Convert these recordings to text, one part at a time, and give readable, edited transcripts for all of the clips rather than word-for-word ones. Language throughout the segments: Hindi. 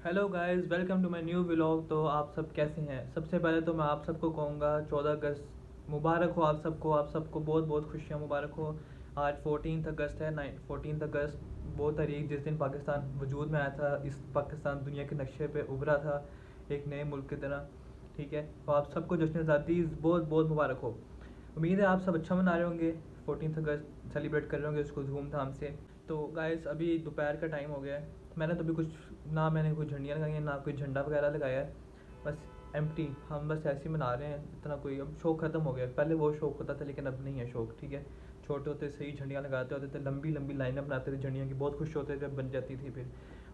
Hello guys, welcome to my new vlog. तो आप सब कैसे हैं? सबसे पहले तो मैं आप सबको कहूँगा 14 अगस्त मुबारक हो। आप सबको बहुत बहुत खुशियाँ मुबारक हो। आज 14 अगस्त है। 14 अगस्त वो तारीख जिस दिन पाकिस्तान वजूद में आया था। इस पाकिस्तान दुनिया के नक्शे पे उभरा था एक नए मुल्क की तरह। ठीक है, तो आप सबको जश्न आज़ादी बहुत बहुत मुबारक हो। उम्मीद है आप सब अच्छा मना रहे होंगे, 14 अगस्त सेलिब्रेट कर रहे होंगे उसको धूमधाम से। तो गाइस अभी दोपहर का टाइम हो गया है। मैंने तो अभी कुछ ना मैंने कोई झंडियाँ लगाई हैं ना कोई झंडा वगैरह लगाया है। बस एम्प्टी, हम बस ऐसे ही मना रहे हैं। इतना कोई अब शौक ख़त्म हो गया। पहले वो शौक होता था लेकिन अब नहीं है शौक। ठीक है, छोटे होते से ही झंडियाँ लगाते होते थे, लंबी लंबी लाइनें बनाते थे झंडियों की, बहुत खुश होते थे जब बन जाती थी।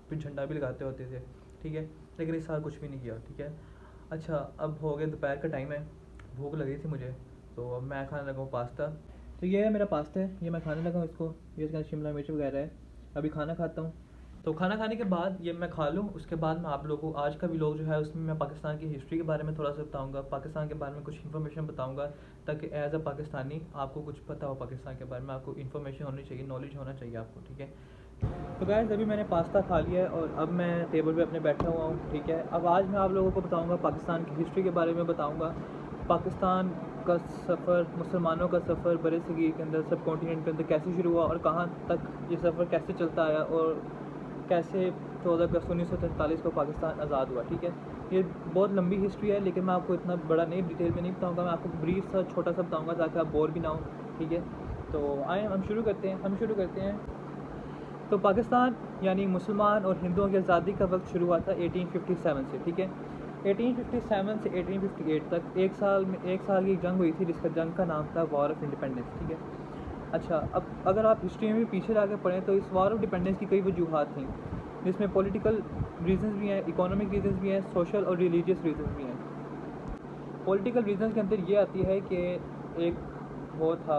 फिर झंडा भी लगाते होते थे। ठीक है, लेकिन इस साल कुछ भी नहीं किया। ठीक है, अच्छा अब हो गया दोपहर का टाइम है, भूख लगी थी मुझे, तो अब मैं खाने लगा हूँ पास्ता। तो ये है मेरा पास्ता है, ये मैं खाने लगा हूँ इसको। ये इसके अंदर शिमला मिर्च वगैरह है। अभी खाना खाता हूँ। तो खाना खाने के बाद ये मैं खा लूँ, उसके बाद मैं आप लोगों को आज का व्लॉग जो है उसमें मैं पाकिस्तान की हिस्ट्री के बारे में थोड़ा सा बताऊँगा, पाकिस्तान के बारे में कुछ इन्फॉर्मेशन बताऊँगा, ताकि एज अ पाकिस्तानी आपको कुछ पता हो पाकिस्तान के बारे में। आपको इन्फॉर्मेशन होनी चाहिए, नॉलेज होना चाहिए आपको। ठीक है, तो गाइस अभी मैंने पास्ता खा लिया है और अब मैं टेबल पे अपने बैठा हुआ हूँ। ठीक है, अब आज मैं आप लोगों को बताऊँगा पाकिस्तान की हिस्ट्री के बारे में बताऊँगा। पाकिस्तान का सफ़र, मुसलमानों का सफ़र बड़े सगीर के अंदर, सब कॉन्टिनेंट के अंदर कैसे शुरू हुआ और कहाँ तक ये सफ़र कैसे चलता आया और कैसे 14 अगस्त 1947 को पाकिस्तान आज़ाद हुआ। ठीक है, ये बहुत लंबी हिस्ट्री है लेकिन मैं आपको इतना बड़ा नहीं डिटेल में नहीं बताऊँगा। मैं आपको ब्रीफ सा छोटा सा बताऊँगा ताकि आप बोर भी ना हो। ठीक है, तो आए हम शुरू करते हैं। तो पाकिस्तान यानी मुसलमान और हिंदुओं की आज़ादी का वक्त शुरू हुआ था 1857 से। ठीक है, 1857 से 1858 तक एक साल की जंग हुई थी जिसका जंग का नाम था वॉर ऑफ इंडिपेंडेंस। ठीक है, अच्छा अब अगर आप हिस्ट्री में भी पीछे जाकर पढ़ें तो इस वॉर ऑफ इंडिपेंडेंस की कई वजूहत थी, जिसमें पॉलिटिकल रीजंस भी हैं, इकोनॉमिक रीजंस भी हैं, सोशल और रिलीजियस रीजंस भी हैं। पॉलिटिकल रीजंस के अंदर ये आती है कि एक वो था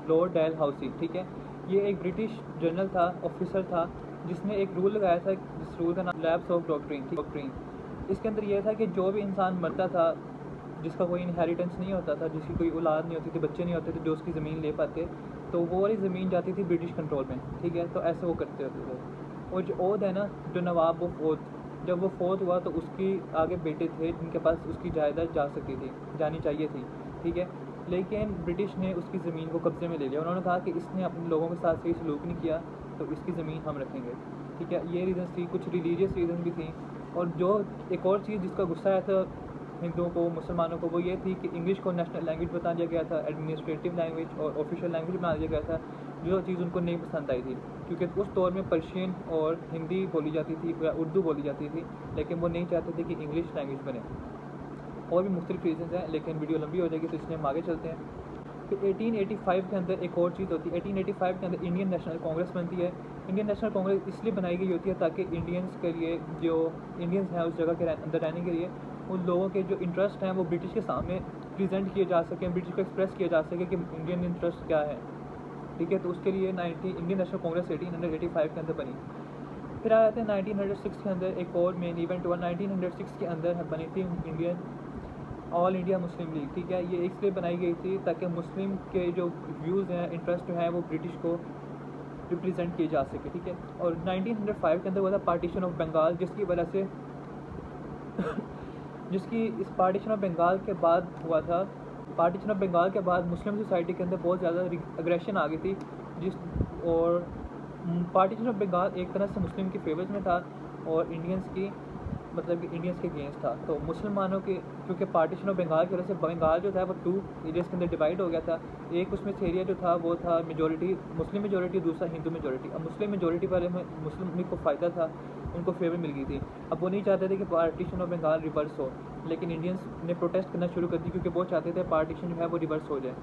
लॉर्ड डलहौसी। ठीक है, ये एक ब्रिटिश जनरल था, ऑफिसर था, जिसने एक रूल लगाया था जिस रूल का नाम लैब्स ऑफ डॉक्ट्रिन। इसके अंदर यह था कि जो भी इंसान मरता था जिसका कोई इनहेरिटेंस नहीं होता था, जिसकी कोई औलाद नहीं होती थी, बच्चे नहीं होते थे जो उसकी ज़मीन ले पाते, तो वो वाली ज़मीन जाती थी ब्रिटिश कंट्रोल में। ठीक है, तो ऐसे वो करते होते थे। और जो ओथ है ना, जो नवाब ऑफ ओथ, जब वो फोत हुआ तो उसकी आगे बेटे थे जिनके पास उसकी जायदाद जा सकती थी, जानी चाहिए थी। ठीक है, लेकिन ब्रिटिश ने उसकी ज़मीन को कब्ज़े में ले लिया। उन्होंने कहा कि इसने अपने लोगों के साथ सही सलूक नहीं किया तो इसकी ज़मीन हम रखेंगे। ठीक है, ये रीज़न थी, कुछ रिलीजियस रीज़न भी थी। और जो एक और चीज़ जिसका गुस्सा आया था हिंदुओं को, मुसलमानों को, वो ये थी कि इंग्लिश को नेशनल लैंग्वेज बता दिया गया था, एडमिनिस्ट्रेटिव लैंग्वेज और ऑफिशियल लैंग्वेज बना दिया गया था, जो चीज़ उनको नहीं पसंद आई थी। क्योंकि उस दौर में पर्शियन और हिंदी बोली जाती थी या उर्दू बोली जाती थी, लेकिन वो नहीं चाहते थे कि इंग्लिश लैंग्वेज बने। और भी मुख्तलिफ रीज़न्स हैं लेकिन वीडियो लंबी हो जाएगी तो इसलिए हम आगे चलते हैं। फिर 1885 के अंदर एक और चीज़ होती है। 1885 के अंदर इंडियन नेशनल कांग्रेस बनती है। इंडियन नेशनल कांग्रेस इसलिए बनाई गई होती है ताकि इंडियंस के लिए, जो इंडियंस हैं उस जगह के अंदर रहने के लिए, उन लोगों के जो इंटरेस्ट हैं वो ब्रिटिश के सामने प्रेजेंट किए जा सकें, ब्रिटिश को एक्सप्रेस किया जा सके कि इंडियन इंटरेस्ट क्या है। ठीक है, तो उसके लिए इंडियन नेशनल कांग्रेस 1885 के अंदर बनी। फिर आ जाते हैं 1906 के अंदर एक और मेन इवेंट हुआ। 1906 के अंदर बनी थी Indian all India Muslim league. ठीक है, ये इसलिए बनाई गई थी ताकि मुस्लिम के जो व्यूज़ हैं, इंटरेस्ट जो है वो ब्रिटिश को रिप्रेजेंट किए जा सके। ठीक है, और 1905 के अंदर हुआ था पार्टीशन ऑफ बंगाल, जिसकी वजह से जिसकी इस पार्टीशन ऑफ बंगाल के बाद हुआ था। पार्टीशन ऑफ बंगाल के बाद मुस्लिम सोसाइटी के अंदर बहुत ज़्यादा अग्रेशन आ गई थी, जिस और पार्टीशन ऑफ बंगाल एक तरह से मुस्लिम की फेवर्स में था और इंडियंस की, मतलब कि इंडियंस के अगेंस्ट था। तो मुसलमानों के, क्योंकि पार्टीशन ऑफ बंगाल की वजह से बंगाल जो था वो 2 एरियाज़ के अंदर डिवाइड हो गया था। एक उसमें से एरिया जो था वो था मेजोरिटी मुस्लिम मेजोरिटी, दूसरा हिंदू मेजोरिटी। अब मुस्लिम मेजोरिटी वाले में मुस्लिम को फ़ायदा था, उनको फेवर मिल गई थी। अब वो नहीं चाहते थे कि पार्टीशन ऑफ बंगाल रिवर्स हो, लेकिन इंडियंस ने प्रोटेस्ट करना शुरू कर दी क्योंकि वो चाहते थे पार्टीशन जो है वो रिवर्स हो जाए।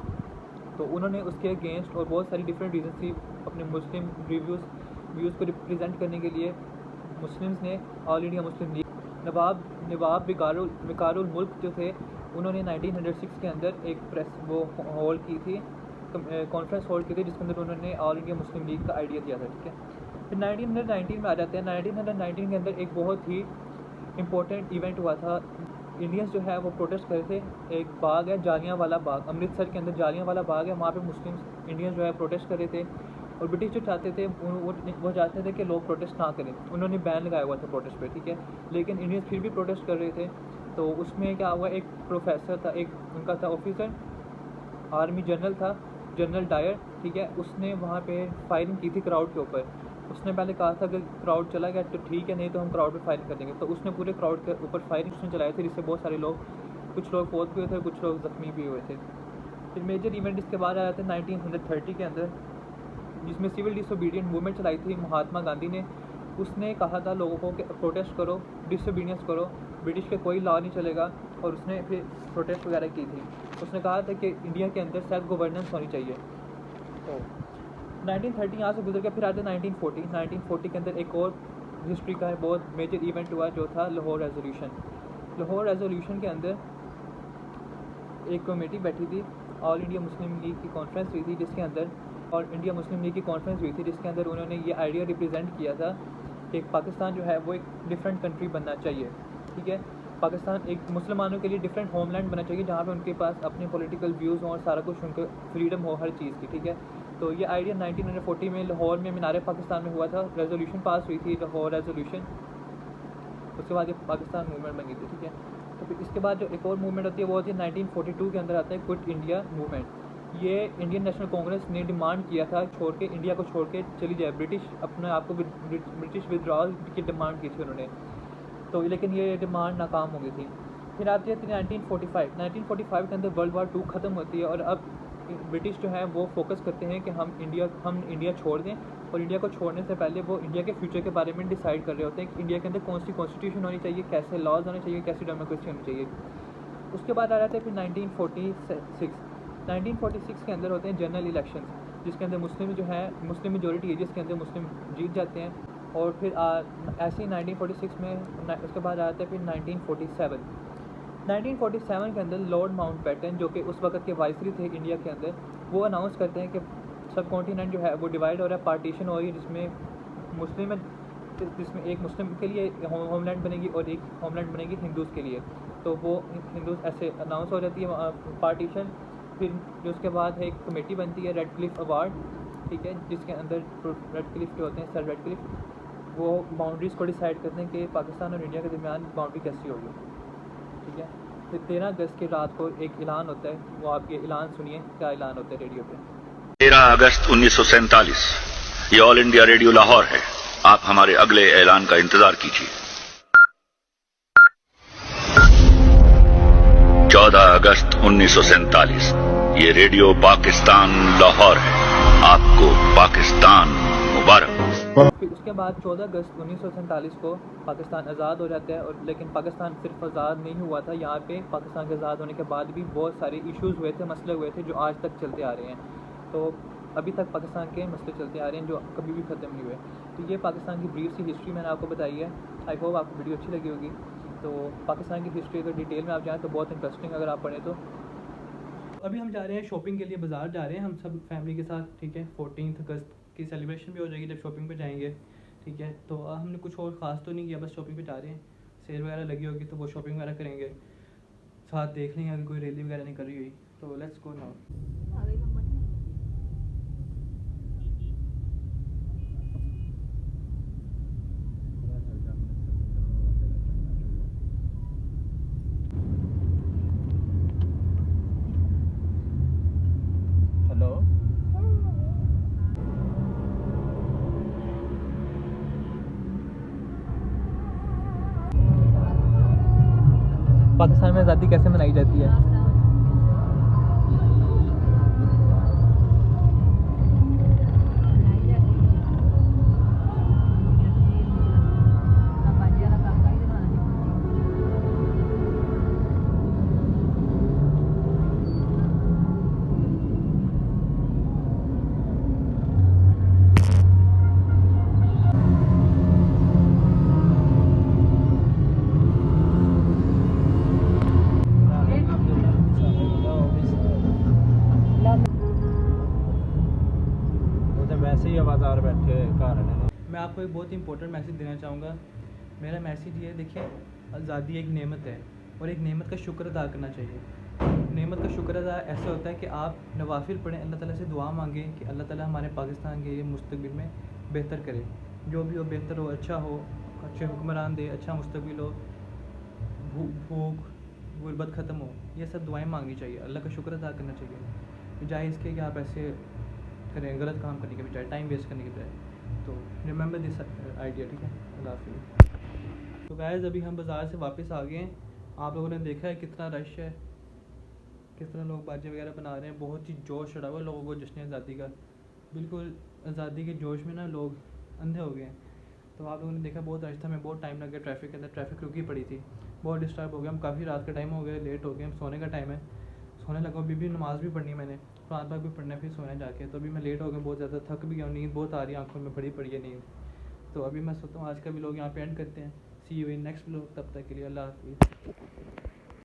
तो उन्होंने उसके अगेंस्ट, और बहुत सारी डिफरेंट रीज़न थी, अपने मुस्लिम व्यूज़ को रिप्रेजेंट करने के लिए मुस्लिम्स ने ऑल इंडिया मुस्लिम लीग, नवाब विकारुल मुल्क जो थे, उन्होंने 1906 के अंदर एक प्रेस वो होल्ड की थी, कॉन्फ्रेंस होल्ड की थी, जिसके अंदर उन्होंने ऑल इंडिया मुस्लिम लीग का आइडिया दिया था। ठीक है, फिर 1919 में आ जाते हैं। 1919 के अंदर एक बहुत ही इम्पोर्टेंट इवेंट हुआ था। इंडियंस जो है वो प्रोटेस्ट कर रहे थे। एक बाग है जालियांवाला बाग, अमृतसर के अंदर जालियांवाला बाग है, वहाँ पे मुस्लिम्स इंडियंस जो है प्रोटेस्ट कर रहे थे। और ब्रिटिश जो चाहते थे वो चाहते थे कि लोग प्रोटेस्ट ना करें, उन्होंने बैन लगाया हुआ था प्रोटेस्ट पे, ठीक है। लेकिन इंडियंस फिर भी प्रोटेस्ट कर रहे थे। तो उसमें क्या हुआ, एक प्रोफेसर था, एक उनका था ऑफिसर, आर्मी जनरल था, जनरल डायर, ठीक है। उसने वहाँ पे फायरिंग की थी क्राउड के ऊपर। उसने पहले कहा था कि क्राउड चला गया तो ठीक है, नहीं तो हम क्राउड पे फायरिंग कर देंगे। तो उसने पूरे क्राउड के ऊपर फायरिंग उसने चलाई थी, जिससे बहुत सारे लोग, कुछ लोग फौत भी हुए थे, कुछ लोग ज़ख्मी भी हुए थे। फिर मेजर इवेंट इसके बाद आया था 1930 के अंदर, जिसमें सिविल डिसोबीडियंट मूवमेंट चलाई थी महात्मा गांधी ने। उसने कहा था लोगों को कि प्रोटेस्ट करो, डिसोबीडियंस करो, ब्रिटिश के कोई लॉ नहीं चलेगा। और उसने फिर प्रोटेस्ट वगैरह की थी। उसने कहा था कि इंडिया के अंदर सेल्फ गवर्नेंस होनी चाहिए। तो 1930 यहाँ से गुजर के फिर आते 1940 के अंदर एक और हिस्ट्री का है बहुत मेजर इवेंट हुआ, जो था लाहौर रेजोल्यूशन। लाहौर रेजोल्यूशन के अंदर एक कमेटी बैठी थी, ऑल इंडिया मुस्लिम लीग की कॉन्फ्रेंस हुई थी, जिसके अंदर और इंडिया मुस्लिम लीग की कॉन्फ्रेंस हुई थी, जिसके अंदर उन्होंने ये आइडिया रिप्रेजेंट किया था कि पाकिस्तान जो है वो एक डिफरेंट कंट्री बनना चाहिए, ठीक है। पाकिस्तान एक मुसलमानों के लिए डिफरेंट होमलैंड बनना चाहिए, जहाँ पे उनके पास अपने पॉलिटिकल व्यूज़ हों और सारा कुछ उनको फ्रीडम हो हर चीज़ की, ठीक है। तो ये आइडिया 1940 में लाहौर में मीनार पाकिस्तान में हुआ था, रेजोल्यूशन पास हुई थी, लाहौर रेजोल्यूशन। उसके बाद ये पाकिस्तान मूवमेंट बन गई थी, ठीक है। तो फिर इसके बाद जो एक और मूवमेंट होती है वो होती है 1942 के अंदर आता है क्विट इंडिया मूवमेंट। ये इंडियन नेशनल कांग्रेस ने डिमांड किया था छोड़ के, इंडिया को छोड़ के चली जाए, ब्रिटिश अपने आप को ब्रिटिश विड्रॉल की डिमांड की थी उन्होंने। तो लेकिन ये डिमांड नाकाम हो गई थी। फिर आती है 1945 के अंदर वर्ल्ड वार 2 ख़त्म होती है, और अब ब्रिटिश जो है वो फोकस करते हैं कि हम इंडिया छोड़ दें। और इंडिया को छोड़ने से पहले वो इंडिया के फ्यूचर के बारे में डिसाइड कर रहे होते हैं कि इंडिया के अंदर कौन सी कॉन्स्टिट्यूशन होनी चाहिए, कैसे लॉज होने चाहिए, कैसी डेमोक्रेसी होनी चाहिए। उसके बाद आ जाते हैं फिर 1946 के अंदर होते हैं जनरल इलेक्शंस, जिसके अंदर मुस्लिम जो है मुस्लिम मेजोरिटी है, जिसके अंदर मुस्लिम जीत जाते हैं। और फिर ऐसे ही 1946 में उसके बाद आ जाता है फिर 1947 के अंदर लॉर्ड माउंटबेटन, जो कि उस वक्त के वाइसरी थे इंडिया के अंदर, वो अनाउंस करते हैं कि सब कॉन्टिनेंट जो है वो डिवाइड हो रहा है, पार्टीशन हो रही है, जिसमें एक मुस्लिम के लिए होमलैंड बनेगी और एक होमलैंड बनेगी हिंदूज़ के लिए। तो वो हिंदूज़ ऐसे अनाउंस हो जाती है पार्टीशन। फिर जो उसके बाद है एक कमेटी बनती है रेड क्लिफ अवार्ड, ठीक है, जिसके अंदर रेड क्लिफ जो होते हैं सर रेड क्लिफ, वो बाउंड्रीज़ को डिसाइड करते हैं कि पाकिस्तान और इंडिया के दरमियान बाउंड्री कैसी होगी, ठीक है। फिर 13 अगस्त की रात को एक ऐलान होता है, वो आप ये ऐलान सुनिए, क्या ऐलान होता है रेडियो पे। 13 अगस्त 1947 ये ऑल इंडिया रेडियो लाहौर है। आप हमारे अगले ऐलान का इंतजार कीजिए। 14 अगस्त 1947 ये रेडियो पाकिस्तान लाहौर है। आपको पाकिस्तान मुबारक। फिर उसके बाद 14 अगस्त 1947 को पाकिस्तान आज़ाद हो जाता है। और लेकिन पाकिस्तान सिर्फ आज़ाद नहीं हुआ था, यहाँ पे पाकिस्तान के आज़ाद होने के बाद भी बहुत सारे इश्यूज़ हुए थे, मसले हुए थे, जो आज तक चलते आ रहे हैं। तो अभी तक पाकिस्तान के मसले चलते आ रहे हैं, जो कभी भी ख़त्म नहीं हुए। तो ये पाकिस्तान की ब्रीफ सी हिस्ट्री मैंने आपको बताई है। आई होप आपको वीडियो अच्छी लगी होगी। तो पाकिस्तान की हिस्ट्री अगर डिटेल में आप जाएँ तो बहुत इंटरेस्टिंग, अगर आप पढ़ें तो। अभी हम जा रहे हैं शॉपिंग के लिए, बाज़ार जा रहे हैं हम सब फैमिली के साथ, ठीक है। 14 अगस्त की सेलिब्रेशन भी हो जाएगी जब शॉपिंग पे जाएंगे, ठीक है। तो हमने कुछ और ख़ास तो नहीं किया, बस शॉपिंग पे जा रहे हैं। सेल वगैरह लगी होगी तो वो शॉपिंग वगैरह करेंगे, साथ देख लेंगे अगर कोई रैली वगैरह नहीं कर रही हुई। तो let's go now. Hello, Pakistan में आज़ादी कैसे मनाई जाती है? वैसे ही बाजार बैठे घर ने। मैं आपको एक बहुत ही इंपॉर्टेंट मैसेज देना चाहूँगा। मेरा मैसेज ये है, देखिए, आज़ादी एक नेमत है और एक नेमत का शुक्र अदा करना चाहिए। नेमत का शुक्र अदा ऐसे होता है कि आप नवाफिल पढ़ें, अल्लाह ताला से दुआ मांगें कि अल्लाह ताला हमारे पाकिस्तान के मुस्तकबिल में बेहतर करे, जो भी हो बेहतर हो, अच्छा हो, अच्छे हुक्मरान दे, अच्छा मुस्तकबिल हो, भूख गुर्बत ख़त्म हो, ये सब दुआएं मांगनी चाहिए, अल्लाह का शुक्र अदा करना चाहिए, बजाय इसके कि आप ऐसे करें गलत काम करने के बजाय, टाइम वेस्ट करने के बजाय। तो रिमेंबर दिस आइडिया, ठीक है। अल्लाह हाफिज़। तो गाइस अभी हम बाज़ार से वापस आ गए हैं। आप लोगों ने देखा है कितना रश है, किस तरह लोग बाजे वगैरह बना रहे हैं, बहुत ही जोश चढ़ा हुआ है लोगों को जश्न आज़ादी का। बिल्कुल आज़ादी के जोश में ना लोग अंधे हो गए हैं। तो आप लोगों ने देखा बहुत रश था, हमें बहुत टाइम लग गया ट्रैफिक के अंदर, ट्रैफिक रुकी पड़ी थी, बहुत डिस्टर्ब हो गया हम, काफ़ी रात का टाइम हो गया, लेट हो गए, हम सोने का टाइम है, सोने लगा। अभी भी नमाज़ भी पढ़नी मैंने, कुरान पाक भी पढ़ना है, फिर सोने जाके। तो अभी मैं लेट हो गया बहुत ज़्यादा, थक भी गया, नींद बहुत आ रही है, आंखों में भरी पड़ी है नींद। तो अभी मैं सोचता हूँ आज का भी लोग यहाँ पे एंड करते हैं। सी यू इन नेक्स्ट व्लॉग, तब तक के लिए अल्लाह हाफिज़।